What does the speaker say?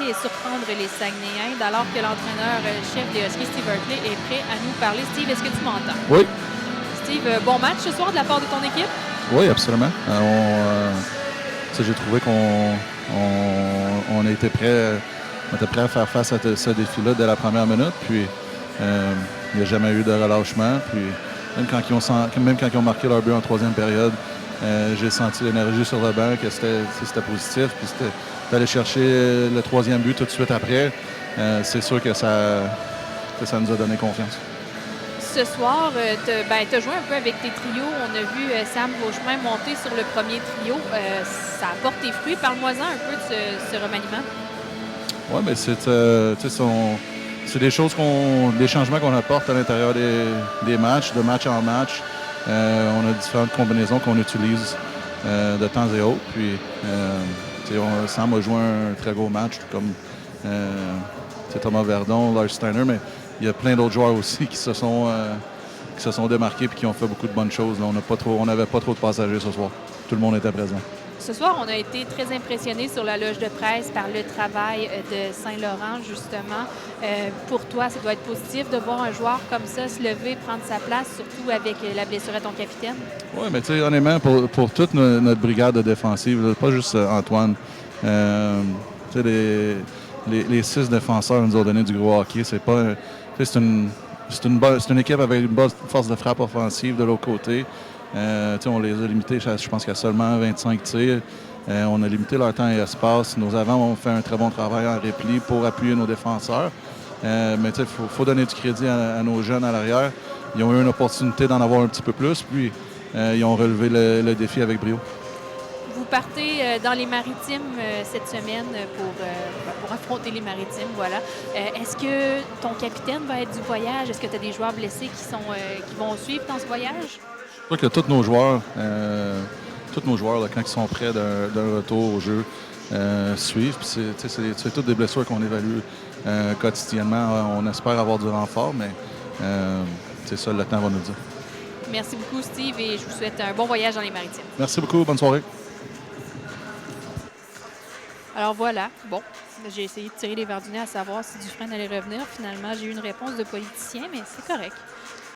et surprendre les Saguenayens, alors que l'entraîneur-chef des Huskies, Steve Hartley, est prêt à nous parler. Steve, est-ce que tu m'entends? Oui. Steve, bon match ce soir de la part de ton équipe? Oui, absolument. J'ai trouvé on était prêt à faire face à ce défi-là dès la première minute. Puis, il n'y a jamais eu de relâchement. Puis, même quand ils ont marqué leur but en troisième période, j'ai senti l'énergie sur le banc, que c'était positif. Puis, c'était d'aller chercher le troisième but tout de suite après. C'est sûr que ça nous a donné confiance. Ce soir, tu as joué un peu avec tes trios. On a vu Sam Beauchemin monter sur le premier trio. Ça apporte tes fruits. Parle-moi-en un peu de ce remaniement. Oui, mais c'est des choses des changements qu'on apporte à l'intérieur des matchs, de match en match. On a différentes combinaisons qu'on utilise de temps et autre. Puis, Sam a joué un très gros match, tout comme Thomas Verdon, Lars Steiner, mais il y a plein d'autres joueurs aussi qui se sont démarqués et qui ont fait beaucoup de bonnes choses. Là, on n'avait pas trop de passagers ce soir. Tout le monde était présent. Ce soir, on a été très impressionnés sur la loge de presse par le travail de Saint-Laurent, justement. Pour toi, ça doit être positif de voir un joueur comme ça se lever, prendre sa place, surtout avec la blessure à ton capitaine. Oui, mais tu sais, honnêtement, pour toute notre brigade de défensive, là, pas juste Antoine, les 6 défenseurs nous ont donné du gros hockey. C'est une équipe avec une bonne force de frappe offensive de l'autre côté. On les a limités, je pense qu'il y a seulement 25 tirs. On a limité leur temps et espace. Nos avants ont fait un très bon travail en repli pour appuyer nos défenseurs. Mais il faut donner du crédit à nos jeunes à l'arrière. Ils ont eu une opportunité d'en avoir un petit peu plus, puis ils ont relevé le défi avec brio. Vous partez dans les Maritimes cette semaine pour affronter les Maritimes, voilà. Est-ce que ton capitaine va être du voyage? Est-ce que tu as des joueurs blessés qui vont suivre dans ce voyage? Je crois que tous nos joueurs, là, quand ils sont prêts d'un retour au jeu, suivent. Puis c'est toutes des blessures qu'on évalue quotidiennement. On espère avoir du renfort, mais c'est ça, le temps va nous dire. Merci beaucoup, Steve, et je vous souhaite un bon voyage dans les Maritimes. Merci beaucoup. Bonne soirée. Alors voilà, bon, j'ai essayé de tirer les verres du nez à savoir si Dufresne allait revenir. Finalement, j'ai eu une réponse de politicien, mais c'est correct.